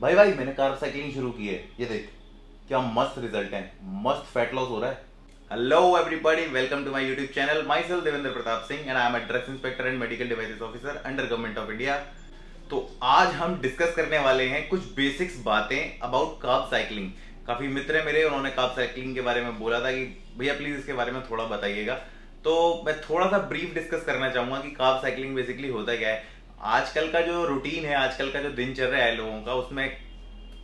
भाई भाई मैंने कार साइकिलिंग शुरू की है। ये देख क्या मस्त रिजल्ट है। मस्त फैट लॉस हो रहा है। Hello everybody, welcome to my YouTube channel. Myself Devendra Pratap Singh and I am a drugs inspector and medical devices officer under government of India. तो आज हम डिस्कस करने वाले हैं कुछ बेसिक्स बातें अबाउट कार्ब साइकिलिंग। काफी मित्र है मेरे, उन्होंने कार्ब साइकिलिंग के बारे में बोला था कि भैया प्लीज इसके बारे में थोड़ा बताइएगा। तो मैं थोड़ा सा ब्रीफ डिस्कस करना चाहूंगा कि कार्ब साइकिलिंग बेसिकली होता क्या है। आजकल का जो रूटीन है, आजकल का जो दिनचर्या है लोगों का, उसमें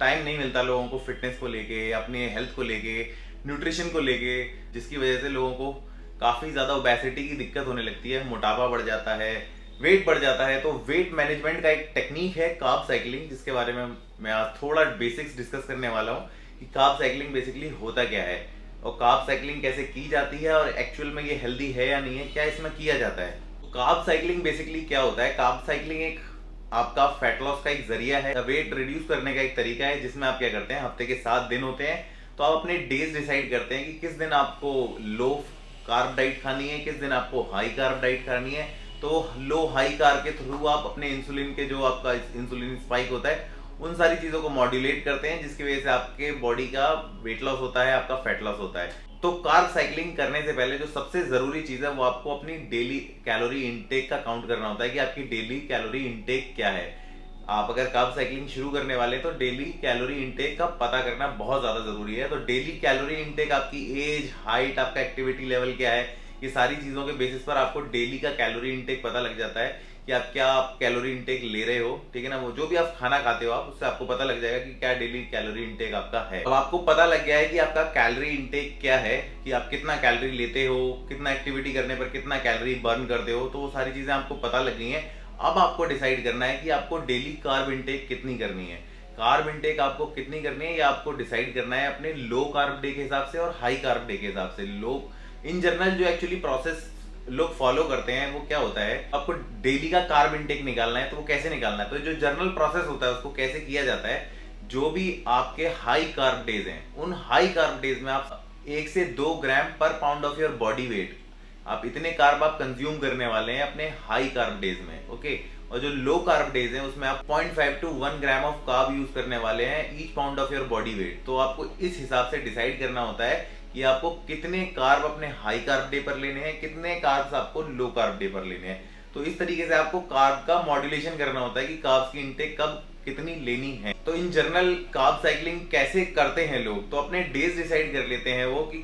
टाइम नहीं मिलता लोगों को फिटनेस को लेके, अपने हेल्थ को लेके, न्यूट्रिशन को लेके, जिसकी वजह से लोगों को काफ़ी ज़्यादा ओबेसिटी की दिक्कत होने लगती है, मोटापा बढ़ जाता है, वेट बढ़ जाता है। तो वेट मैनेजमेंट का एक टेक्निक है कार्ब साइकिलिंग, जिसके बारे में मैं आज थोड़ा बेसिक्स डिस्कस करने वाला हूँ कि कार्ब साइकिलिंग बेसिकली होता क्या है और कार्ब साइकिलिंग कैसे की जाती है और एक्चुअल में ये हेल्दी है या नहीं है, क्या इसमें किया जाता है। तो कार्ब साइकिलिंग बेसिकली क्या होता है। कार्ब साइकिलिंग एक आपका फैट लॉस का एक जरिया है, वेट रिड्यूस करने का एक तरीका है, जिसमें आप क्या करते हैं, हफ्ते के 7 दिन होते हैं। तो आप अपने डेज डिसाइड करते हैं कि किस दिन आपको लो कार्ब डाइट खानी है, किस दिन आपको हाई कार्ब डाइट खानी है। तो लो हाई कार्ब के थ्रू आप अपने इंसुलिन के, जो आपका इंसुलिन स्पाइक होता है, उन सारी चीजों को मॉड्यूलेट करते हैं, जिसकी वजह से आपके बॉडी का वेट लॉस होता है, आपका फैट लॉस होता है। तो कार्ब साइकिलिंग करने से पहले जो सबसे जरूरी चीज है वो आपको अपनी डेली कैलोरी इनटेक का काउंट करना होता है कि आपकी डेली कैलोरी इनटेक क्या है। आप अगर कार्ब साइकिलिंग शुरू करने वाले तो डेली कैलोरी इनटेक का पता करना बहुत ज्यादा जरूरी है। तो डेली कैलोरी इनटेक आपकी एज, हाइट, आपका एक्टिविटी लेवल क्या है, ये सारी चीजों के बेसिस पर आपको डेली का कैलोरी इनटेक पता लग जाता है कि आप क्या कैलोरी इनटेक ले रहे हो। ठीक है ना, वो जो भी आप खाना खाते हो आप, उससे आपको पता लग जाएगा कि क्या डेली कैलोरी इनटेक आपका है। अब आपको पता लग गया है कि आपका कैलोरी इनटेक क्या है, कि आप कितना कैलोरी लेते हो, कितना एक्टिविटी करने पर कितना कैलोरी बर्न करते हो, तो वो सारी चीजें आपको पता लग गई हैं। अब आपको डिसाइड करना है कि आपको डेली कार्ब इनटेक कितनी करनी है। कार्ब इनटेक आपको कितनी करनी है, या आपको डिसाइड करना है अपने लो कार्ब डे के हिसाब से और हाई कार्ब डे के हिसाब से। लोग इन जनरल जो एक्चुअली प्रोसेस लोग फॉलो करते हैं वो क्या होता है, आपको डेली का कार्ब इनटेक निकालना है। तो वो कैसे निकालना है, तो जो जनरल प्रोसेस होता है उसको कैसे किया जाता है, जो भी आपके हाई कार्ब डेज हैं, उन हाई कार्ब डेज में आप 1 से 2 ग्राम पर pound of your body weight, आप इतने कार्ब आप कंज्यूम करने वाले हैं अपने हाई कार्ब डेज में। ओके। और जो लो कार्ब डेज हैं उसमें आप 0.5 to 1 gram of carb use करने वाले हैं each pound of your body weight. तो आपको इस हिसाब से डिसाइड करना होता है कि आपको कितने कार्ब अपने हाई कार्ब डे पर लेने हैं, कितने कार्ब्स आपको लो कार्ब डे पर लेने हैं। तो इस तरीके से आपको कार्ब का मॉड्यूलेशन करना होता है कि कार्ब्स की इनटेक कब कितनी लेनी है। तो इन जनरल कार्ब साइकिलिंग कैसे करते हैं लोग, तो अपने डेज डिसाइड कर लेते हैं वो कि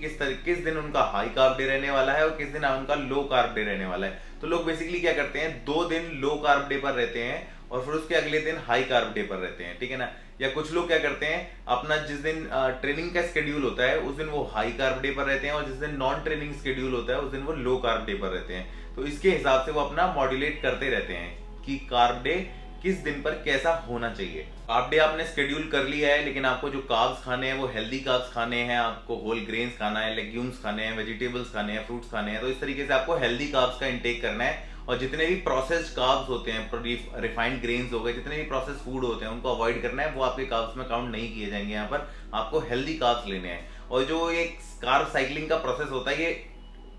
किस दिन उनका हाई कार्ब डे रहने वाला है और किस दिन उनका लो कार्ब डे रहने वाला है। तो लोग बेसिकली क्या करते हैं, 2 दिन लो कार्ब डे पर रहते हैं और फिर उसके अगले दिन हाई कार्ब डे पर रहते हैं। ठीक है ना। या कुछ लोग क्या करते हैं, अपना जिस दिन ट्रेनिंग का स्केड्यूल होता है उस दिन वो हाई कार्ब डे पर रहते हैं और जिस दिन नॉन ट्रेनिंग स्केड्यूल होता है उस दिन वो लो कार्ब डे पर रहते हैं। तो इसके हिसाब से वो अपना मॉड्यूलेट करते रहते हैं कि कार्ब डे किस दिन पर कैसा होना चाहिए। कार्ब डे आपने स्केड्यूल कर लिया है, लेकिन आपको जो कार्ब्स खाने हैं वो हेल्दी कार्ब्स खाने हैं, आपको होल ग्रेन्स खाना है, लेग्यूम्स खाने हैं, वेजिटेबल्स खाने हैं, फ्रूट्स खाने हैं। तो इस तरीके से आपको हेल्दी कार्ब्स का इंटेक करना है। और जितने भी प्रोसेस्ड कार्ब्स होते हैं, रिफाइंड ग्रेन्स हो गए, जितने भी प्रोसेस फूड होते हैं, उनको अवॉइड करना है। वो आपके कार्ब्स में काउंट नहीं किए जाएंगे। यहाँ पर आपको हेल्दी कार्ब्स लेने हैं। और जो एक कार्ब साइकिलिंग का प्रोसेस होता है, ये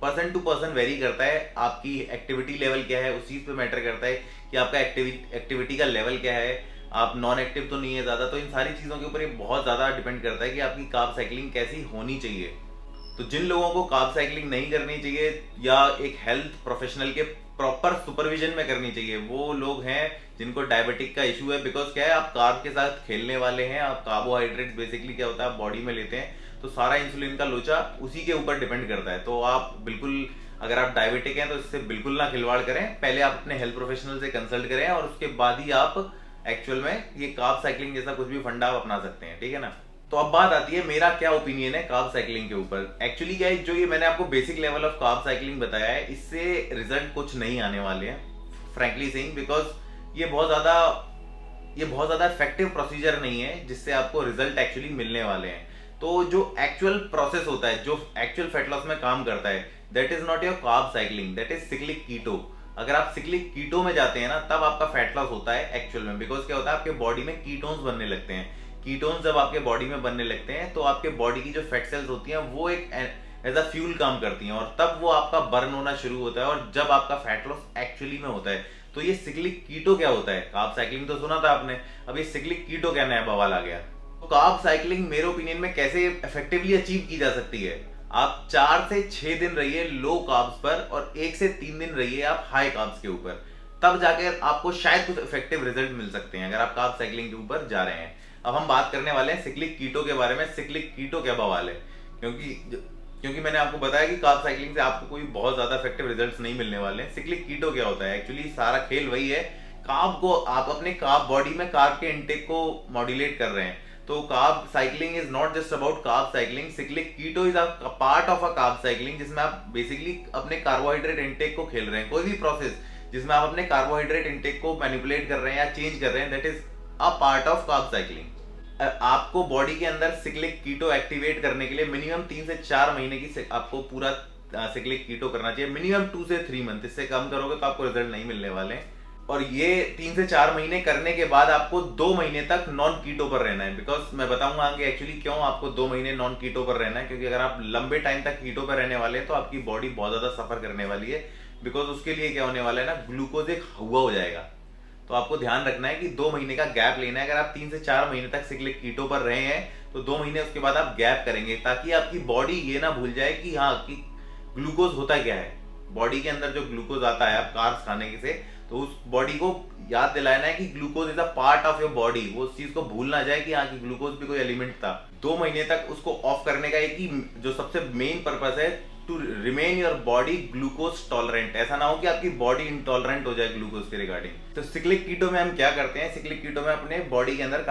पर्सन टू पर्सन वेरी करता है। आपकी एक्टिविटी लेवल क्या है उस चीज पे मैटर करता है कि आपका एक्टिविटी का लेवल क्या है। आप नॉन एक्टिव तो नहीं है ज्यादा, तो इन सारी चीजों के ऊपर ये बहुत ज्यादा डिपेंड करता है कि आपकी कार्ब साइकिलिंग कैसी होनी चाहिए। तो जिन लोगों को कार्ब साइकिलिंग नहीं करनी चाहिए या एक हेल्थ प्रोफेशनल के प्रॉपर सुपरविजन में करनी चाहिए, वो लोग हैं जिनको डायबिटिक का इशू है। बिकॉज क्या है, आप कार्ब के साथ खेलने वाले हैं, आप कार्बोहाइड्रेट बेसिकली क्या होता है आप बॉडी में लेते हैं, तो सारा इंसुलिन का लोचा उसी के ऊपर डिपेंड करता है। तो आप बिल्कुल, अगर आप डायबिटिक हैं तो इससे बिल्कुल ना खिलवाड़ करें। पहले आप अपने हेल्थ प्रोफेशनल से कंसल्ट करें और उसके बाद ही आप एक्चुअल में ये कार्ब साइकिलिंग जैसा कुछ भी फंडा आप अपना सकते हैं। ठीक है ना। तो अब बात आती है मेरा क्या ओपिनियन है कार्ब साइकिलिंग के ऊपर। एक्चुअली क्या है, जो ये मैंने आपको basic level of carb cycling बताया है, इससे रिजल्ट कुछ नहीं आने वाले हैं, फ्रैंकली सेइंग। बिकॉज ये बहुत ज्यादा इफेक्टिव प्रोसीजर नहीं है जिससे आपको रिजल्ट एक्चुअली मिलने वाले हैं। तो जो एक्चुअल प्रोसेस होता है, जो एक्चुअल फैट लॉस में काम करता है, that is not your carb cycling, that is cyclic keto. अगर आप सिक्लिक कीटो में जाते हैं ना, तब आपका फैट लॉस होता है एक्चुअल में। बिकॉज क्या होता है, आपके बॉडी में कीटोन्स बनने लगते हैं। कीटोन्स जब आपके बॉडी में बनने लगते हैं तो आपके बॉडी की जो फैट सेल्स होती हैं वो एक एज अ फ्यूल काम करती हैं, और तब वो आपका बर्न होना शुरू होता है। और जब आपका फैट लॉस एक्चुअली में होता है तो ये सिक्लिक कीटो क्या होता है? कार्ब साइक्लिंग तो सुना था आपने, अब ये सिक्लिक कीटो क्या नया बवाल आ गया? तो कार्ब साइक्लिंग मेरे ओपिनियन में कैसे इफेक्टिवली अचीव की जा सकती है? आप 4 से 6 दिन रहिए लो कार्ब्स पर और 1 से 3 दिन रहिए आप हाई कार्ब्स के ऊपर, तब जाकर आपको शायद कुछ इफेक्टिव रिजल्ट मिल सकते हैं अगर आप कार्ब साइक्लिंग के ऊपर जा रहे हैं। अब हम बात करने वाले हैं सिक्लिक कीटो के बारे में। सिक्लिक कीटो क्या बवाल है? क्योंकि मैंने आपको बताया कि कार्ब साइक्लिंग से आपको कोई बहुत ज्यादा इफेक्टिव रिजल्ट्स नहीं मिलने वाले। सिक्लिक कीटो क्या होता है? एक्चुअली सारा खेल वही है, कार्ब को आप अपने कार्ब बॉडी में कार्ब के इंटेक को मॉड्यूलेट कर रहे हैं। तो carb cycling is not just about carb cycling, cyclic keto is a part of a carb cycling, जिसमें आप बेसिकली अपने कार्बोहाइड्रेट इंटेक को खेल रहे हैं। कोई भी प्रोसेस जिसमें आप अपने कार्बोहाइड्रेट इंटेक को मैनिपुलेट कर रहे हैं या चेंज कर रहे हैं, that is a part of carb cycling. आपको बॉडी के अंदर सिक्लिक कीटो एक्टिवेट करने के लिए मिनिमम 3 से 4 महीने की आपको पूरा सिक्लिक कीटो करना चाहिए, मिनिमम 2 से 3 मंथ। इससे कम करोगे तो आपको रिजल्ट नहीं मिलने वाले। और ये 3 से 4 महीने करने के बाद आपको 2 महीने तक नॉन कीटो पर रहना है। बिकॉज मैं बताऊंगा आगे एक्चुअली क्यों आपको 2 महीने नॉन कीटो पर रहना है, क्योंकि अगर आप लंबे टाइम तक कीटो पर रहने वाले हैं तो आपकी बॉडी बहुत ज्यादा सफर करने वाली है। बिकॉज उसके लिए क्या होने वाला है ना, ग्लूकोज एक हवा हो जाएगा। तो आपको ध्यान रखना है कि 2 महीने का गैप लेना है। अगर आप 3 से 4 महीने तक सिक्लिक कीटो पर रहे हैं तो 2 महीने उसके बाद आप गैप करेंगे, ताकि आपकी बॉडी ये ना भूल जाए कि हाँ कि ग्लूकोज होता क्या है। बॉडी के अंदर जो ग्लूकोज आता है आप कार्ब्स खाने से, तो उस बॉडी को याद दिलाना है कि glucose is a part of your body. वो उस चीज को भूल ना जाए कि हाँ कि ग्लूकोज भी कोई एलिमेंट था। 2 महीने तक उसको ऑफ करने का एक ही जो सबसे मेन पर्पस है, to remain your body glucose tolerant. ऐसा ना हो कि आपकी बॉडी इंटॉलरेंट हो जाए ग्लूकोज के रिगार्डिंग। तो सिक्लिक कीटो में हम क्या करते हैं? सिक्लिक कीटो में अपने बॉडी के अंदर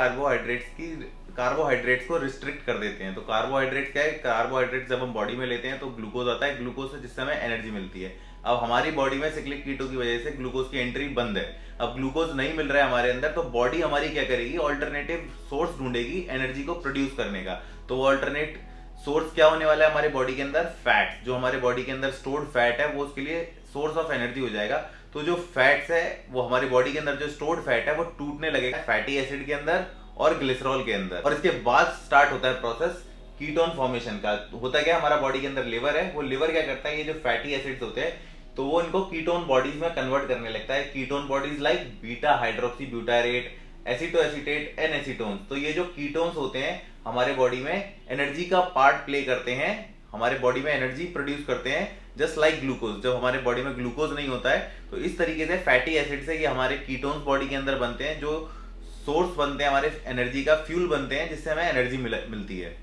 कार्बोहाइड्रेट्स को रिस्ट्रिक्ट कर देते हैं। तो कार्बोहाइड्रेट क्या है? कार्बोहाइड्रेट जब हम बॉडी में लेते हैं तो ग्लूकोज आता है, ग्लूकोज से जिससे हमें एनर्जी मिलती है। अब हमारी बॉडी में सिक्लिक कीटो की वजह से ग्लूकोज की एंट्री बंद है। अब ग्लूकोज नहीं मिल रहा है हमारे अंदर, तो बॉडी हमारी क्या करेगी? ऑल्टरनेटिव सोर्स ढूंढेगी एनर्जी को प्रोड्यूस करने का। तो वो ऑल्टरनेट सोर्स क्या होने वाला है हमारे बॉडी के अंदर? फैट। जो हमारे बॉडी के अंदर स्टोर्ड फैट है वो उसके लिए सोर्स ऑफ एनर्जी हो जाएगा। तो जो फैट्स है वो हमारी बॉडी के अंदर जो स्टोर्ड फैट है वो टूटने लगेगा फैटी एसिड के अंदर और ग्लिसरॉल के अंदर। और इसके बाद स्टार्ट होता है प्रोसेस कीटोन फॉर्मेशन का। होता क्या, हमारा बॉडी के अंदर लिवर है, वो लिवर क्या करता है, ये जो फैटी एसिड्स होते हैं तो वो इनको कीटोन बॉडीज में कन्वर्ट करने लगता है। Ketone bodies like beta hydroxy butyrate, acetoacetate, and acetone. तो ये जो कीटोन्स होते हैं हमारे बॉडी में एनर्जी का पार्ट प्ले करते हैं, हमारे बॉडी में एनर्जी प्रोड्यूस करते हैं, जस्ट लाइक ग्लूकोज। जब हमारे बॉडी में ग्लूकोज नहीं होता है तो इस तरीके से फैटी एसिड से ये हमारे कीटोन्स बॉडी के अंदर बनते हैं, जो सोर्स बनते हैं हमारे एनर्जी का, फ्यूल बनते हैं जिससे हमें एनर्जी मिलती है।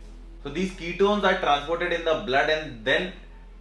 तो these ketones are transported in the blood and then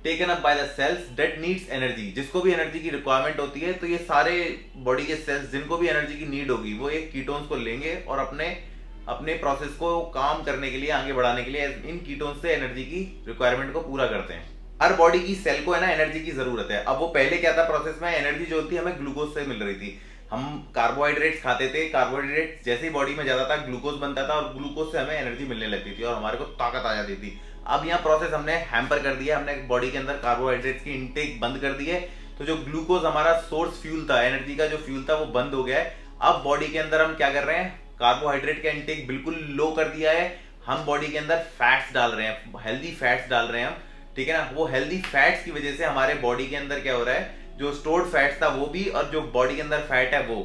taken up by the cells that needs energy. जिसको भी एनर्जी की रिक्वायरमेंट होती है तो ये सारे बॉडी के सेल्स जिनको भी एनर्जी की नीड होगी वो एक कीटोन्स को लेंगे और अपने प्रोसेस को काम करने के लिए, आगे बढ़ाने के लिए इन कीटोन्स से एनर्जी की रिक्वायरमेंट को पूरा करते हैं। हर बॉडी की सेल को है ना एनर्जी की जरूरत है। अब वो पहले क्या था प्रोसेस में, एनर्जी जो होती है हमें ग्लूकोज से मिल रही थी। हम कार्बोहाइड्रेट्स खाते थे, कार्बोहाइड्रेट जैसे ही बॉडी में जाता था ग्लूकोज बनता था और ग्लूकोज से हमें एनर्जी मिलने लगती थी और हमारे को ताकत आ जाती थी। अब यहाँ प्रोसेस हमने हैम्पर कर दिया, हमने बॉडी के अंदर कार्बोहाइड्रेट्स की इनटेक बंद कर दी है। तो जो ग्लूकोज हमारा सोर्स फ्यूल था, एनर्जी का जो फ्यूल था वो बंद हो गया है। अब बॉडी के अंदर हम क्या कर रहे हैं? कार्बोहाइड्रेट का इनटेक बिल्कुल लो कर दिया है। हम बॉडी के अंदर फैट्स डाल रहे हैं, हेल्दी फैट्स डाल रहे हैं हम, ठीक है ना। वो हेल्दी फैट्स की वजह से हमारे बॉडी के अंदर क्या हो रहा है, जो स्टोर्ड फैट्स था वो भी, और जो बॉडी के अंदर फैट है वो,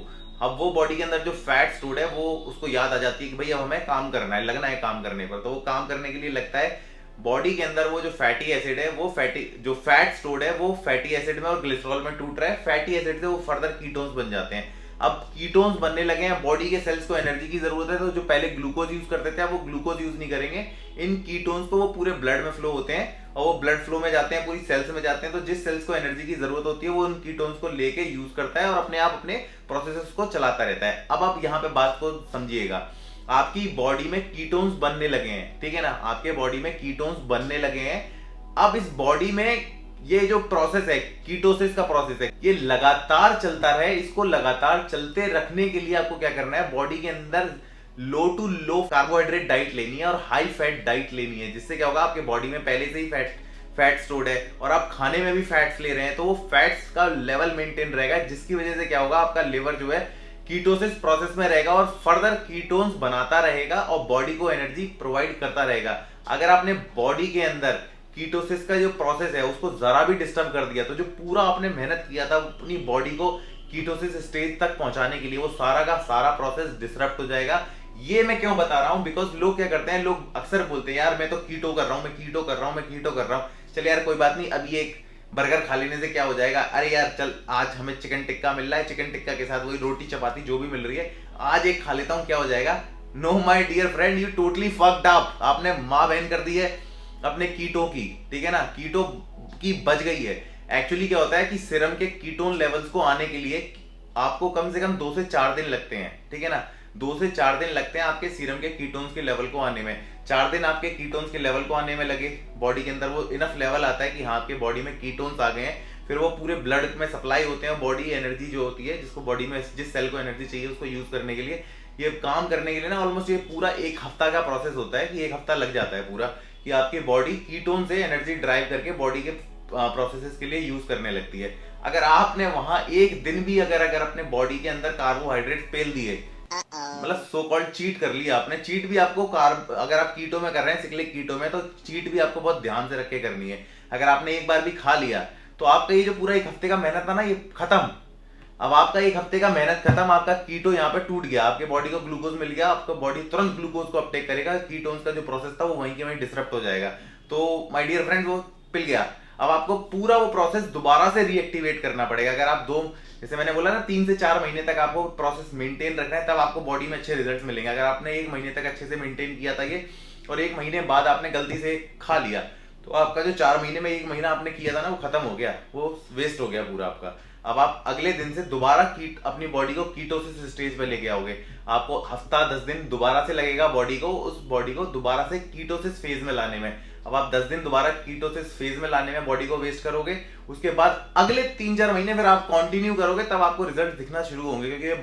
अब वो बॉडी के अंदर जो फैट स्टोर्ड है वो उसको याद आ जाती है कि भाई अब हमें काम करना है, लगना है काम करने पर। तो वो काम करने के लिए लगता है बॉडी के अंदर वो जो फैटी एसिड है, वो जो फैट स्टोर्ड है वो फैटी एसिड में और ग्लिसरॉल में टूट रहा है। फैटी एसिड से वो फर्दर कीटोन्स बन जाते हैं। अब कीटोन्स बनने लगे हैं, बॉडी के सेल्स को एनर्जी की जरूरत है, तो जो पहले ग्लूकोज यूज करते थे वो ग्लूकोज यूज नहीं करेंगे। इन कीटोन्स को वो पूरे ब्लड में फ्लो होते हैं और वो ब्लड फ्लो में जाते हैं, पूरी सेल्स में जाते हैं। तो जिस सेल्स को एनर्जी की जरूरत होती है वो उन कीटोन्स को लेके यूज करता है और अपने आप अपने प्रोसेसेस को चलाता रहता है। अब आप यहाँ पे बात को समझिएगा, आपकी बॉडी में कीटोन्स बनने लगे हैं, ठीक है ना, आपके बॉडी में कीटोन्स बनने लगे हैं। अब इस बॉडी में ये जो प्रोसेस है, कीटोसिस का प्रोसेस है, ये लगातार चलता रहे। इसको लगातार चलते रखने के लिए आपको क्या करना है, बॉडी के अंदर लो टू लो कार्बोहाइड्रेट डाइट लेनी है और हाई फैट डाइट लेनी है। जिससे क्या होगा, आपके बॉडी में पहले से ही फैट स्टोर्ड है और आप खाने में भी फैट्स ले रहे हैं, तो वो फैट्स का लेवल मेंटेन रहेगा, जिसकी वजह से क्या होगा, आपका लिवर जो है कीटोसिस प्रोसेस में रहेगा और फर्दर कीटोन्स बनाता रहेगा और बॉडी को एनर्जी प्रोवाइड करता रहेगा। अगर आपने बॉडी के अंदर कीटोसिस का जो प्रोसेस है उसको जरा भी डिस्टर्ब कर दिया, तो जो पूरा आपने मेहनत किया था अपनी बॉडी को कीटोसिस स्टेज तक पहुंचाने के लिए वो सारा का सारा प्रोसेस डिसरप्ट हो जाएगा। ये मैं क्यों बता रहा हूं, बिकॉज लोग क्या करते हैं, लोग अक्सर बोलते हैं यार मैं तो कीटो कर रहा हूं, मैं कीटो कर रहा हूं, मैं कीटो कर रहा हूं। चल यार कोई बात नहीं, अब ये एक बर्गर खा लेने से क्या हो जाएगा, अरे यार चल आज हमें चिकन टिक्का मिल रहा है, चिकन टिक्का के साथ वही रोटी चपाती जो भी मिल रही है आज एक खा लेता हूं, क्या हो जाएगा। No my dear friend, you totally fucked up. आपने माँ बहन कर दी है अपने कीटो की, ठीक है ना, कीटो की बच गई है। एक्चुअली क्या होता है कि सीरम के कीटोन लेवल्स को आने के लिए आपको कम से कम 2 से 4 दिन लगते हैं, ठीक है ना। 2 से 4 दिन लगते हैं आपके सीरम के कीटोन्स के लेवल को आने में। 4 दिन आपके कीटोन्स के लेवल को आने में लगे, बॉडी के अंदर वो इनफ लेवल आता है कि हाँ आपके बॉडी में कीटोन्स आ गए हैं, फिर वो पूरे ब्लड में सप्लाई होते हैं। बॉडी एनर्जी जो होती है, जिसको बॉडी में जिस सेल को एनर्जी चाहिए उसको यूज करने के लिए, ये काम करने के लिए ना ऑलमोस्ट ये पूरा 1 हफ्ता का प्रोसेस होता है कि 1 हफ्ता लग जाता है पूरा, कि आपकी बॉडी कीटोन से एनर्जी ड्राइव करके बॉडी के प्रोसेसेस के लिए यूज करने लगती है। अगर आपने वहां एक दिन भी अगर अपने बॉडी के अंदर कार्बोहाइड्रेट पेल दिए, मतलब सो कॉल्ड चीट कर लिया आपने, चीट भी आपको कार्ब, अगर आप कीटो में कर रहे हैं, सिक्लिक कीटो में, तो चीट भी आपको बहुत ध्यान से रख के करनी है। अगर आपने एक बार भी खा लिया तो आपका ये जो पूरा 1 हफ्ते का मेहनत था ना, ये खत्म। अब आपका 1 हफ्ते का मेहनत खत्म, आपका कीटो यहाँ पे टूट गया, आपके बॉडी को ग्लूकोज मिल गया, आपका बॉडी तुरंत ग्लूकोज को अपटेक करेगा, कीटोन्स का जो प्रोसेस था वो वहीं के वहीं डिसरप्ट हो जाएगा। तो माय डियर फ्रेंड वो पिल गया। अब आपको पूरा वो प्रोसेस दोबारा से रीएक्टिवेट करना पड़ेगा। अगर आप जैसे मैंने बोला ना 3 से 4 महीने तक आपको प्रोसेस मेंटेन रखना है, तब आपको बॉडी में अच्छे रिजल्ट्स मिलेंगे। अगर आपने 1 महीने तक अच्छे से मेंटेन किया था ये, और 1 महीने बाद आपने गलती से खा लिया, तो आपका जो 4 महीने में 1 महीना आपने किया था ना, वो खत्म हो गया, वो वेस्ट हो गया पूरा आपका। अब आप अगले दिन से दोबारा अपनी बॉडी को कीटोसिस स्टेज पे लेके आओगे। आपको हफ्ता 10 दिन दोबारा से लगेगा उस बॉडी को दोबारा से कीटोसिस फेज में लाने में। अब आप 10 दिन दोबारा कीटोसिस फेज में लाने में बॉडी को वेस्ट करोगे, उसके बाद अगले 3-4 महीने फिर आप कंटिन्यू करोगे, तब आपको रिजल्ट दिखना शुरू होंगे। क्योंकि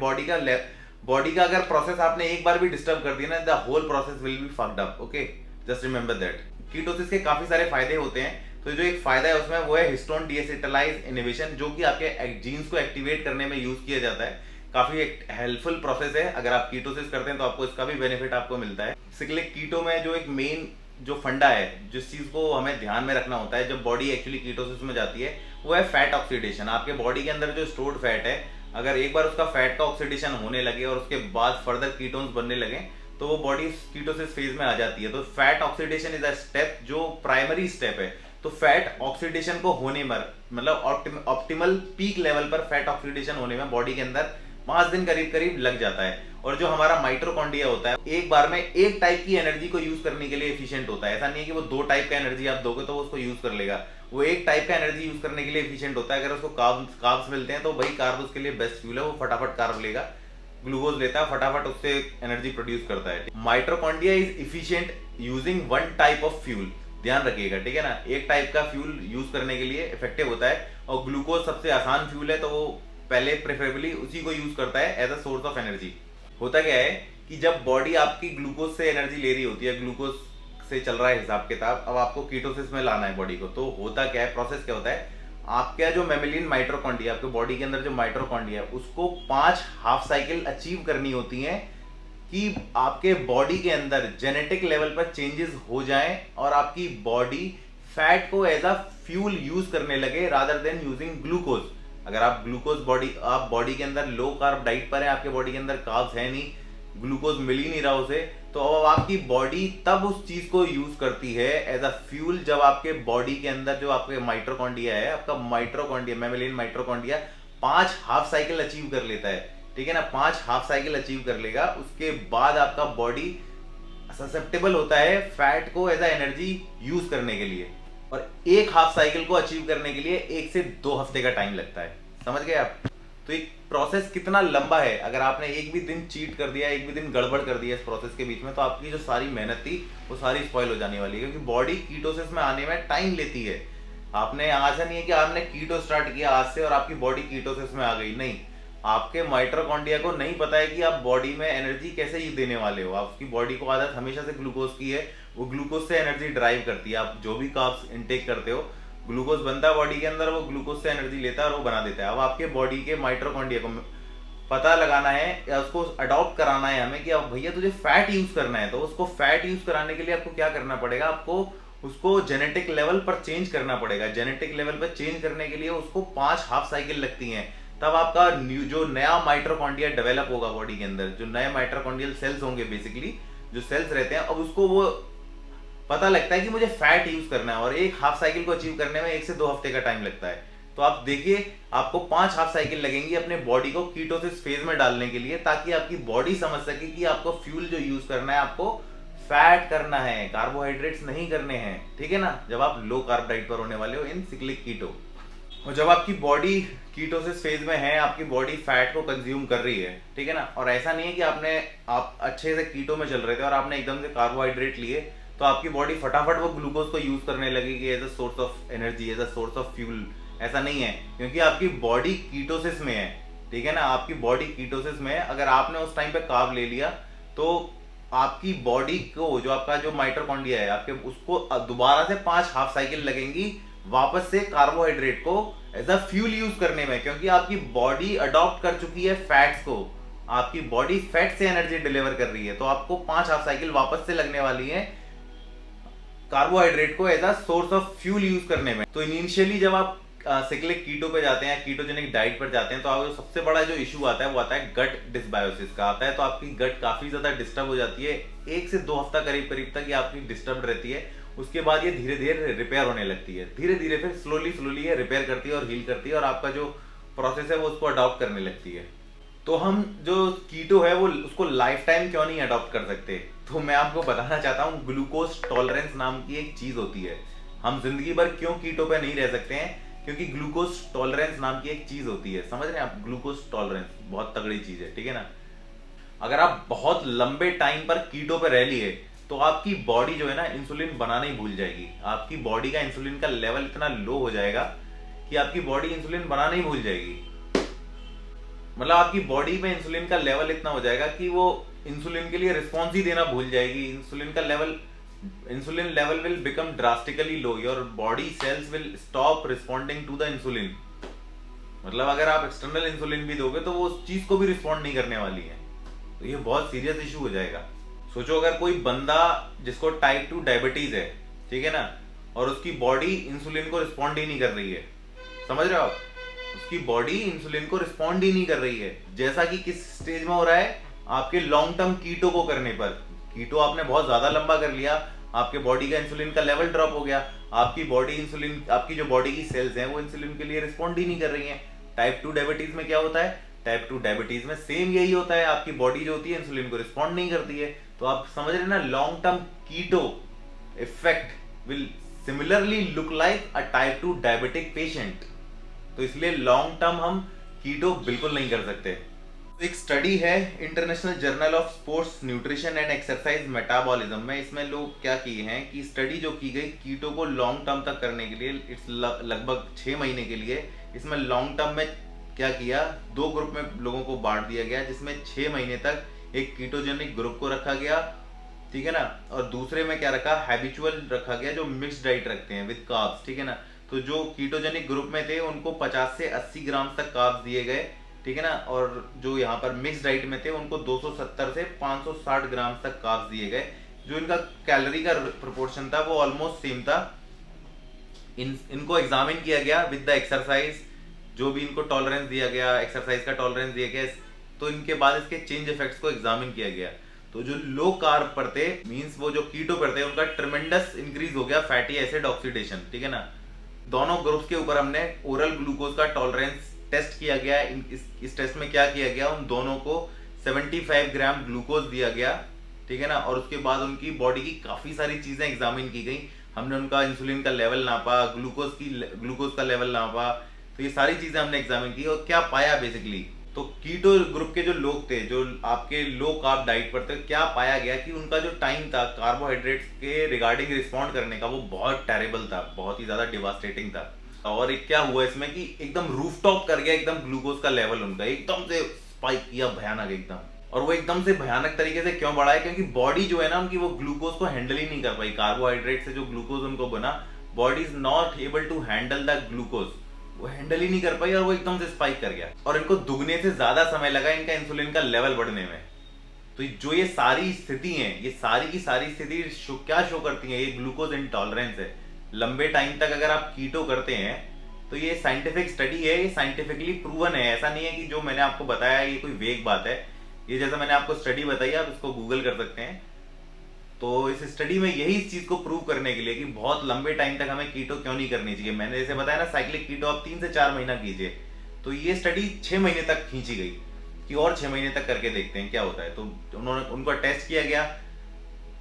बॉडी का अगर प्रोसेस आपने एक बार भी डिस्टर्ब कर दिया ना, the whole process will be fucked up. Okay, just remember that. Ketosis के काफी सारे फायदे होते हैं, तो जो एक फायदा है उसमें वो है हिस्टोन डीएसिटाइलेज इनहिबिशन, जो कि आपके जीन्स को एक्टिवेट करने में यूज किया जाता है। काफी एक हेल्पफुल प्रोसेस है। अगर आप कीटोसिस करते हैं तो आपको इसका भी बेनिफिट आपको मिलता है। सिक्लिक कीटो में जो एक मेन जो फंडा है, जिस चीज को हमें ध्यान में रखना होता है जब बॉडी एक्चुअली कीटोसिस में जाती है, वो है फैट ऑक्सीडेशन। आपके बॉडी के अंदर जो स्टोर्ड फैट है, अगर एक बार उसका फैट का ऑक्सीडेशन होने लगे और उसके बाद फर्दर कीटोन्स बनने लगे, तो वो बॉडी कीटोसिस फेज में आ जाती है। तो fat oxidation is a step, जो प्राइमरी स्टेप है। तो फैट ऑक्सीडेशन को होने में, मतलब ऑप्टिमल पीक लेवल पर फैट ऑक्सीडेशन होने में बॉडी के अंदर 5 दिन करीब करीब लग जाता है। और जो हमारा माइटोकॉन्ड्रिया होता है, एक बार में एक टाइप की एनर्जी को यूज करने के लिए एफिशिएंट होता है। ऐसा नहीं है कि वो 2 टाइप का एनर्जी आप दोगे तो वो उसको यूज कर लेगा। वो एक टाइप का एनर्जी यूज करने के लिए एफिशिएंट होता है। अगर उसको कार्ब्स मिलते हैं तो वही कार्ब उसके लिए बेस्ट फ्यूल है। वो फटाफट कार्ब लेगा, ग्लूकोज लेता है, फटाफट उससे एनर्जी प्रोड्यूस करता है। Mitochondria is efficient using 1 type of fuel. ध्यान रखिएगा, ठीक है ना, एक टाइप का फ्यूल यूज करने के लिए इफेक्टिव होता है। और ग्लूकोज सबसे आसान फ्यूल है, तो वो पहले प्रेफरेबली उसी को यूज करता है as a source of energy. होता क्या है कि जब बॉडी आपकी ग्लूकोज से एनर्जी ले रही होती है, ग्लूकोज से चल रहा है हिसाब किताब, अब आपको कीटोसिस में लाना है बॉडी को, तो होता क्या है, प्रोसेस क्या होता है, आपका जो मेमेलिन माइटोकॉन्ड्रिया, आपके बॉडी के अंदर जो माइटोकॉन्ड्रिया है, उसको 5 हाफ साइकिल अचीव करनी होती है कि आपके बॉडी के अंदर जेनेटिक लेवल पर चेंजेस हो जाएं और आपकी बॉडी फैट को एज अ फ्यूल यूज करने लगे रादर देन यूजिंग ग्लूकोज। अगर आप आप बॉडी के अंदर लो कार्ब डाइट पर है, आपके बॉडी के अंदर कार्ब्स है नहीं, ग्लूकोज मिल ही नहीं रहा उसे, तो अब आपकी बॉडी तब उस चीज को यूज करती है एज अ फ्यूल, जब आपके बॉडी के अंदर जो आपके माइटोकॉन्ड्रिया है, आपका mitochondria, mammalian mitochondria 5 half cycle achieve कर लेता है, ठीक है ना, 5 हाफ साइकिल अचीव कर लेगा। उसके बाद आपका बॉडी ससेप्टेबल होता है फैट को एज अ एनर्जी यूज करने के लिए, और 1 हाफ साइकिल को अचीव करने के लिए 1 से 2 हफ्ते का टाइम लगता है। समझ गए आप? तो एक प्रोसेस कितना लंबा है। अगर आपने एक भी दिन चीट कर दिया, एक भी दिन गड़बड़ कर दिया इस प्रोसेस के बीच में, तो आपकी जो सारी मेहनत थी वो सारी स्पॉइल हो जाने वाली है। क्योंकि बॉडी कीटोसिस में आने में टाइम लेती है। आपने ऐसा नहीं है कि आपने कीटो स्टार्ट किया आज से और आपकी बॉडी कीटोसिस में आ गई, नहीं। आपके माइटोकॉन्ड्रिया को नहीं पता है कि आप बॉडी में एनर्जी कैसे ही देने वाले हो। आपकी बॉडी को आदत हमेशा से ग्लूकोज की है, वो ग्लूकोज से एनर्जी ड्राइव करती है। आप जो भी कार्ब्स इनटेक करते हो, ग्लूकोज बनता है बॉडी के अंदर, वो ग्लूकोज से एनर्जी लेता है और वो बना देता है। अब आपके बॉडी के माइटोकॉन्ड्रिया को पता लगाना है या उसको अडॉप्ट कराना है हमें कि अब भैया तुझे फैट यूज करना है, तो उसको फैट यूज कराने के लिए आपको क्या करना पड़ेगा, आपको उसको जेनेटिक लेवल पर चेंज करना पड़ेगा। जेनेटिक लेवल पर चेंज करने के लिए उसको 5 हाफ साइकिल लगती हैं। तब आपका जो नया माइटोकॉन्ड्रिया डेवलप होगा बॉडी के अंदर, जो नए माइटोकॉन्ड्रियल सेल्स होंगे, बेसिकली जो सेल्स रहते हैं, अब उसको वो पता लगता है कि मुझे फैट यूज करना है, और एक हाफ साइकिल को अचीव करने में 1 से 2 हफ्ते का टाइम लगता है। तो आप देखिए आपको 5 हाफ साइकिल लगेंगी अपने बॉडी को कीटोसिस फेज में डालने के लिए, ताकि आपकी बॉडी समझ सके कि आपको फ्यूल जो यूज करना है, आपको फैट करना है, कार्बोहाइड्रेट्स नहीं करने हैं, ठीक है ना, जब आप लो कार्ब डाइट पर होने वाले हो इन सिक्लिक कीटो। और जब आपकी बॉडी कीटोसिस फेज में है, आपकी बॉडी फैट को कंज्यूम कर रही है, ठीक है ना, और ऐसा नहीं है कि आप अच्छे से कीटो में चल रहे थे और आपने एकदम से कार्बोहाइड्रेट लिए तो आपकी बॉडी फटाफट वो ग्लूकोज को यूज करने लगेगी as a source of energy, as a source of fuel. ऐसा नहीं है, क्योंकि आपकी बॉडी कीटोसिस में है, ठीक है ना, आपकी बॉडी कीटोसिस में है। अगर आपने उस टाइम पे कार्ब ले लिया तो आपकी बॉडी को, जो आपका जो माइटोकॉन्ड्रिया है आपके, उसको दोबारा से 5 हाफ साइकिल लगेंगी वापस से कार्बोहाइड्रेट को एज अ फ्यूल यूज करने में, क्योंकि आपकी बॉडी अडॉप्ट कर चुकी है फैट्स को, आपकी बॉडी फैट से एनर्जी डिलीवर कर रही है। तो आपको 5 हाफ साइकिल वापस से लगने वाली है कार्बोहाइड्रेट को as a source of fuel use करने में। तो इनिशियली जब आप साइक्लिक कीटो पे जाते हैं, कीटोजेनिक डाइट पर जाते हैं, तो आपको सबसे बड़ा जो इशू आता है वो आता है गट डिसबायोसिस का आता है। तो आपकी गट काफी ज्यादा डिस्टर्ब हो जाती है, 1 से 2 हफ्ता करीब करीब तक ये आपकी डिस्टर्ब रहती है। उसके बाद ये धीरे धीरे रिपेयर होने लगती है, धीरे धीरे फिर स्लोली ये रिपेयर करती है और हील करती है, और आपका जो प्रोसेस है वो उसको अडॉप्ट करने लगती है। तो हम जो कीटो है वो उसको लाइफ टाइम क्यों नहीं अडॉप्ट कर सकते? तो मैं आपको बताना चाहता हूँ, ग्लूकोज टॉलरेंस नाम की एक चीज होती है। हम जिंदगी भर क्यों कीटो पे नहीं रह सकते हैं? क्योंकि ग्लूकोज टॉलरेंस नाम की एक चीज होती है, समझ रहे हैं आप? ग्लूकोज टॉलरेंस बहुत तगड़ी चीज है, ठीक है ना। अगर आप बहुत लंबे टाइम पर कीटो पे रह लिए तो आपकी बॉडी जो है ना इंसुलिन बनाना ही भूल जाएगी। आपकी बॉडी का इंसुलिन का लेवल इतना लो हो जाएगा कि आपकी बॉडी इंसुलिन बनाना ही भूल जाएगी। मतलब आपकी बॉडी में इंसुलिन का लेवल इतना हो जाएगा कि वो इंसुलिन के लिए रिस्पॉन्स ही देना भूल जाएगी। Insulin level will become drastically low, your body cells will stop responding to the insulin. मतलब अगर आप एक्सटर्नल इंसुलिन भी दोगे तो वो उस चीज को भी रिस्पॉन्ड नहीं करने वाली है। तो ये बहुत सीरियस इशू हो जाएगा। सोचो अगर कोई बंदा जिसको टाइप 2 डायबिटीज है, ठीक है ना, और उसकी बॉडी इंसुलिन को रिस्पॉन्ड ही नहीं कर रही है, समझ रहे हो आप? उसकी बॉडी इंसुलिन को रिस्पॉन्ड ही नहीं कर रही है। जैसा कि किस स्टेज में हो रहा है, आपके लॉन्ग टर्म कीटो को करने पर। कीटो आपने बहुत ज्यादा लंबा कर लिया, आपके बॉडी का इंसुलिन का लेवल ड्रॉप हो गया, आपकी बॉडी इंसुलिन, आपकी जो बॉडी की सेल्स हैं वो इंसुलिन के लिए रिस्पॉन्ड ही नहीं कर रही हैं। टाइप 2 डायबिटीज में क्या होता है? टाइप 2 डायबिटीज में सेम यही होता है, आपकी बॉडी जो होती है इंसुलिन को रिस्पॉन्ड नहीं करती है। तो आप समझ रहे हैं ना, long term keto effect will similarly look like a type 2 diabetic patient. तो इसलिए लॉन्ग टर्म हम कीटो बिल्कुल नहीं कर सकते। तो एक स्टडी है international journal of sports nutrition and exercise metabolism में, इसमें लोग क्या किए हैं कि स्टडी जो की गई कीटो को लॉन्ग टर्म तक करने के लिए, इट्स लगभग 6 महीने के लिए, इसमें लॉन्ग टर्म में क्या किया, 2 ग्रुप में लोगों को बांट दिया गया, जिसमें 6 महीने तक एक कीटोजेनिक ग्रुप को रखा गया, ठीक है ना, और दूसरे में क्या रखा, हैबिचुअल रखा गया, जो मिक्स्ड डाइट रखते हैं विद कार्ब्स, ठीक है ना। तो जो कीटोजेनिक ग्रुप में थे उनको 50 से 80 ग्राम तक कार्ब्स दिए गए, ठीक है ना, और जो यहाँ पर मिक्स डाइट में थे उनको 270 से 560 ग्राम तक कार्ब्स दिए गए। जो इनका कैलोरी का प्रोपोर्शन था वो ऑलमोस्ट सेम था। इनको एग्जामिन किया गया विद द एक्सरसाइज, जो भी इनको टॉलरेंस दिया गया, एक्सरसाइज का टॉलरेंस दिया गया, तो इनके बाद इसके चेंज इफेक्ट्स को एग्जामिन किया गया। तो जो लो कार्ब पर थे, मींस वो जो कीटो पर थे, उनका ट्रेमेंडस इंक्रीज हो गया फैटी एसिड ऑक्सीडेशन, ठीक है ना। दोनों ग्रुप्स के ऊपर हमने ओरल ग्लूकोज का टॉलरेंस टेस्ट किया गया। इस टेस्ट में क्या किया गया, उन दोनों को 75 ग्राम ग्लूकोज दिया गया, ठीक है ना, और उसके बाद उनकी बॉडी की काफी सारी चीजें एग्जामिन की गई। हमने उनका इंसुलिन का लेवल नापा, ग्लूकोज का लेवल नापा, तो ये सारी चीजें हमने एग्जामिन की। और क्या पाया बेसिकली, तो कीटो ग्रुप के जो लोग थे, जो आपके लो कार्ब डाइट पर थे, क्या पाया गया कि उनका जो टाइम था कार्बोहाइड्रेट्स के रिगार्डिंग रिस्पॉन्ड करने का, वो बहुत टेरेबल था, बहुत ही ज्यादा डिवास्टेटिंग था। और एक क्या हुआ इसमें कि एकदम रूफटॉप कर गया एकदम ग्लूकोज का लेवल, उनका एकदम से स्पाइक किया भयानक एकदम। और वो एकदम से भयानक तरीके से क्यों बढ़ा है, क्योंकि बॉडी जो है ना उनकी, वो ग्लूकोज को हैंडल ही नहीं कर पाई। कार्बोहाइड्रेट से जो ग्लूकोज उनको बना, body is not able to handle the glucose, वो हैंडल ही नहीं कर पाई और वो एकदम से स्पाइक कर गया। और इनको दुगने से ज्यादा समय लगा इनका इंसुलिन का लेवल बढ़ने में। तो जो ये सारी स्थिति है, ये सारी की सारी स्थिति क्या शो करती है, ये ग्लूकोज इंटॉलरेंस है। लंबे टाइम तक अगर आप कीटो करते हैं, तो ये साइंटिफिक स्टडी है, ये साइंटिफिकली प्रूवन है। ऐसा नहीं है कि जो मैंने आपको बताया ये कोई वेग बात है। ये जैसा मैंने आपको स्टडी बताई, आप इसको गूगल कर सकते हैं। तो इस स्टडी में यही इस चीज को प्रूव करने के लिए कि बहुत लंबे टाइम तक हमें कीटो क्यों नहीं करनी चाहिए, मैंने जैसे बताया ना साइक्लिक कीटो आप 3 से 4 महीना कीजिए। तो ये स्टडी 6 महीने तक खींची गई कि और 6 महीने तक करके देखते हैं क्या होता है। तो उन्होंने उनको टेस्ट किया गया,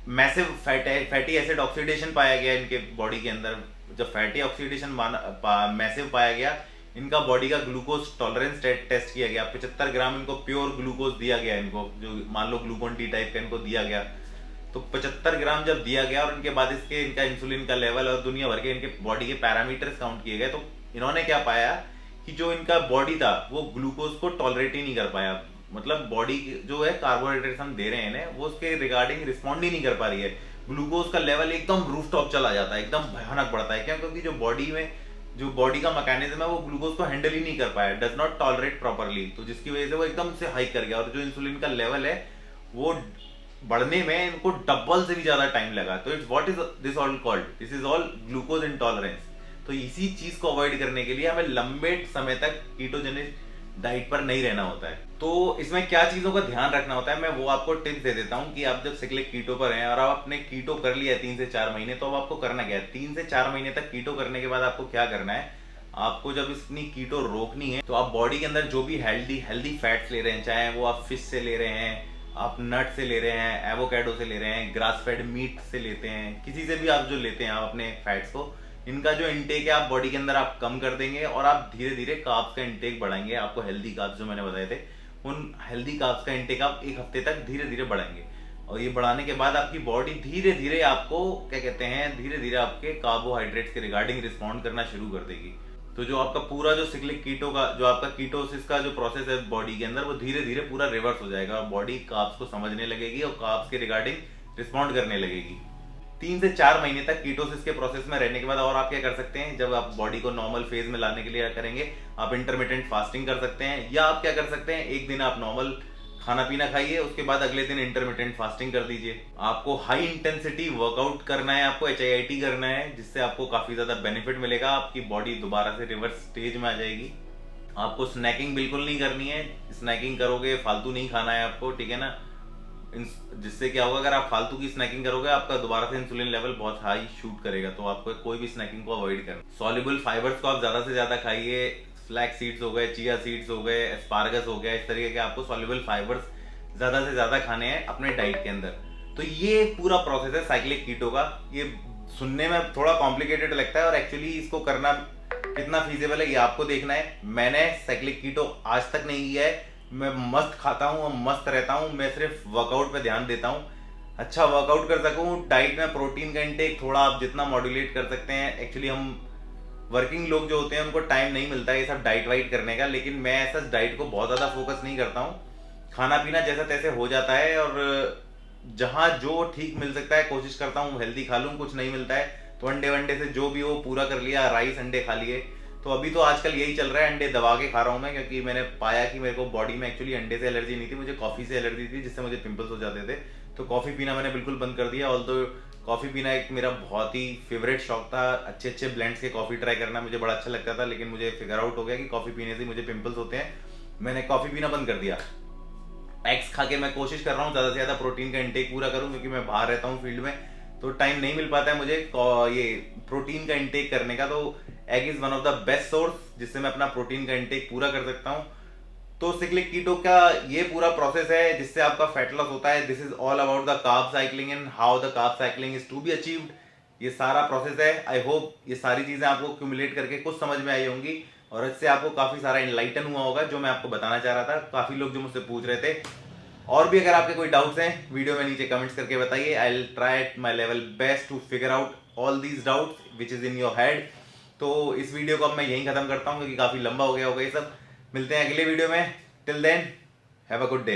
मैसिव फैटी एसिड ऑक्सीडेशन पाया गया इनके बॉडी के अंदर। जब फैटी ऑक्सीडेशन मैसिव पाया गया, इनका बॉडी का ग्लूकोज टॉलरेंस टेस्ट किया गया। 75 ग्राम इनको प्योर ग्लूकोज दिया गया, इनको जो मान लो ग्लूकोन डी टाइप का इनको दिया गया। तो 75 ग्राम जब दिया गया और इनके बाद इसके इनका इंसुलिन का लेवल और दुनिया भर के इनके बॉडी के पैरामीटर्स काउंट किए गए, तो इन्होंने क्या पाया कि जो इनका बॉडी था वो ग्लूकोज को टॉलरेट ही नहीं कर पाया। मतलब बॉडी जो है कार्बोहाइड्रेट्स हम दे रहे हैं वो उसके रिगार्डिंग रिस्पॉन्ड ही नहीं कर पा रही है। ग्लूकोज का लेवल एकदम रूफ टॉप चला जाता है, एकदम भयानक बढ़ता है। क्यों? क्योंकि जो बॉडी में जो बॉडी का मैकेनिज्म है वो ग्लूकोज को हैंडल ही नहीं कर पाया, डज नॉट टॉलरेट प्रॉपरली। तो जिसकी वजह से वो एकदम से हाई कर गया और जो इंसुलिन का लेवल है वो बढ़ने में इनको डबल से भी ज्यादा टाइम लगा। तो it's what is this all called, this is all glucose intolerance. तो इसी चीज को अवॉइड करने के लिए हमें लंबे समय तक कीटोजेनिक डाइट पर नहीं रहना होता है। तो इसमें क्या चीजों का ध्यान रखना होता है, मैं वो आपको टिप्स दे देता हूँ कि आप जब साइक्लिक कीटो पर हैं और आप आपने कीटो कर लिया है 3 से 4 महीने, तो अब आपको करना क्या है। 3 से 4 महीने तक कीटो करने के बाद आपको क्या करना है, आपको जब इसकी कीटो रोकनी है तो आप बॉडी के अंदर जो भी हेल्दी फैट्स ले रहे हैं, चाहे वो आप फिश से ले रहे हैं, आप नट से ले रहे हैं, एवोकेडो से ले रहे हैं, ग्रास फेड मीट से लेते हैं, किसी से भी आप जो लेते हैं आप अपने फैट्स को, इनका जो इंटेक है आप बॉडी के अंदर आप कम कर देंगे और आप धीरे धीरे कार्ब्स का इंटेक बढ़ाएंगे। आपको हेल्दी कार्ब्स जो मैंने बताए थे, उन हेल्दी कार्ब्स का इंटेक आप 1 हफ्ते तक धीरे धीरे बढ़ाएंगे। और ये बढ़ाने के बाद आपकी बॉडी धीरे धीरे आपको क्या कहते हैं, धीरे धीरे आपके कार्बोहाइड्रेट्स के रिगार्डिंग रिस्पॉन्ड करना शुरू कर देगी। तो जो आपका पूरा जो साइक्लिक कीटो का जो आपका कीटोसिस का जो प्रोसेस है बॉडी के अंदर, वो धीरे धीरे पूरा रिवर्स हो जाएगा और बॉडी कार्ब्स को समझने लगेगी और कार्ब्स के रिगार्डिंग रिस्पॉन्ड करने लगेगी। 3 से 4 महीने तक कीटोसिस के प्रोसेस में रहने के बाद और आप क्या कर सकते हैं, जब आप बॉडी को नॉर्मल फेज में लाने के लिए करेंगे, आप इंटरमिटेंट फास्टिंग कर सकते हैं। या आप क्या कर सकते हैं, एक दिन आप नॉर्मल खाना पीना खाइए, उसके बाद अगले दिन इंटरमिटेंट फास्टिंग कर दीजिए। आपको हाई इंटेंसिटी वर्कआउट करना है, आपको HIIT करना है, जिससे आपको काफी ज्यादा बेनिफिट मिलेगा। आपकी बॉडी दोबारा से रिवर्स स्टेज में आ जाएगी। आपको स्नैकिंग बिल्कुल नहीं करनी है, स्नैकिंग करोगे फालतू नहीं खाना है आपको, ठीक है ना। जिससे क्या होगा, अगर आप फालतू की स्नैकिंग करोगे आपका दोबारा से इंसुलिन लेवल बहुत हाई शूट करेगा। तो आपको कोई भी स्नैकिंग को अवॉइड करना। सॉल्युबल फाइबर्स को आप ज्यादा से ज्यादा खाइए, फ्लैक्स सीड्स हो गए, चिया सीड्स हो गए, एस्पार्गस हो गया, इस तरीके के आपको सॉल्युबल फाइबर्स ज्यादा से ज्यादा खाने हैं अपने डाइट के अंदर। तो ये पूरा प्रोसेस है साइक्लिक कीटो का। ये सुनने में थोड़ा कॉम्प्लिकेटेड लगता है और एक्चुअली इसको करना कितना फीजेबल है ये आपको देखना है। मैंने साइक्लिक कीटो आज तक नहीं किया है, मैं मस्त खाता हूँ और मस्त रहता हूँ। मैं सिर्फ वर्कआउट पे ध्यान देता हूँ, अच्छा वर्कआउट कर सकूँ। डाइट में प्रोटीन का इंटेक थोड़ा आप जितना मॉड्यूलेट कर सकते हैं। एक्चुअली हम वर्किंग लोग जो होते हैं उनको टाइम नहीं मिलता है ये सब डाइट वाइट करने का, लेकिन मैं ऐसा डाइट को बहुत ज्यादा फोकस नहीं करता हूँ। खाना पीना जैसा तैसे हो जाता है और जहां जो ठीक मिल सकता है कोशिश करता हूँ हेल्दी खा लूँ। कुछ नहीं मिलता है तो अंडे वंडे से जो भी हो पूरा कर लिया, राइस अंडे खा लिए। तो अभी तो आजकल यही चल रहा है, अंडे दबा के खा रहा हूँ मैं, क्योंकि मैंने पाया कि मेरे को बॉडी में एक्चुअली अंडे से एलर्जी नहीं थी, मुझे कॉफी से एलर्जी थी, जिससे मुझे पिंपल्स हो जाते थे। तो कॉफी पीना मैंने बिल्कुल बंद कर दिया। ऑल्दो कॉफी पीना एक मेरा बहुत ही फेवरेट शौक था, अच्छे अच्छे ब्लेंड्स के कॉफी ट्राई करना मुझे बड़ा अच्छा लगता था, लेकिन मुझे फिगर आउट हो गया कि कॉफी पीने से मुझे पिंपल्स होते हैं। मैंने कॉफी पीना बंद कर दिया। एग्स खा के मैं कोशिश कर रहा हूँ ज्यादा से ज्यादा प्रोटीन का इंटेक पूरा करूँ, क्योंकि मैं बाहर रहता हूँ फील्ड में, तो टाइम नहीं मिल पाता है मुझे ये प्रोटीन का इंटेक करने का। तो egg is one of the best source जिससे मैं अपना प्रोटीन का इंटेक पूरा कर सकता हूँ। तो साइक्लिक कीटो का ये पूरा प्रोसेस है जिससे आपका फैट लॉस होता है। This is all about the carb cycling and how the carb cycling is to be achieved. ये सारा प्रोसेस है। आई होप ये सारी चीजें आपको क्यूमुलेट करके कुछ समझ में आई होंगी और इससे आपको काफी सारा इनलाइटन हुआ होगा जो मैं आपको बताना चाह रहा था। काफी लोग जो मुझसे पूछ रहे थे, और भी अगर आपके कोई डाउट्स हैं वीडियो में नीचे कमेंट्स करके बताइए। I will try my level best to figure out all these doubts which is in your head. तो इस वीडियो को अब मैं यहीं खत्म करता हूँ क्योंकि काफी लंबा हो गया होगा ये सब। मिलते हैं अगले वीडियो में। Till then have a good day.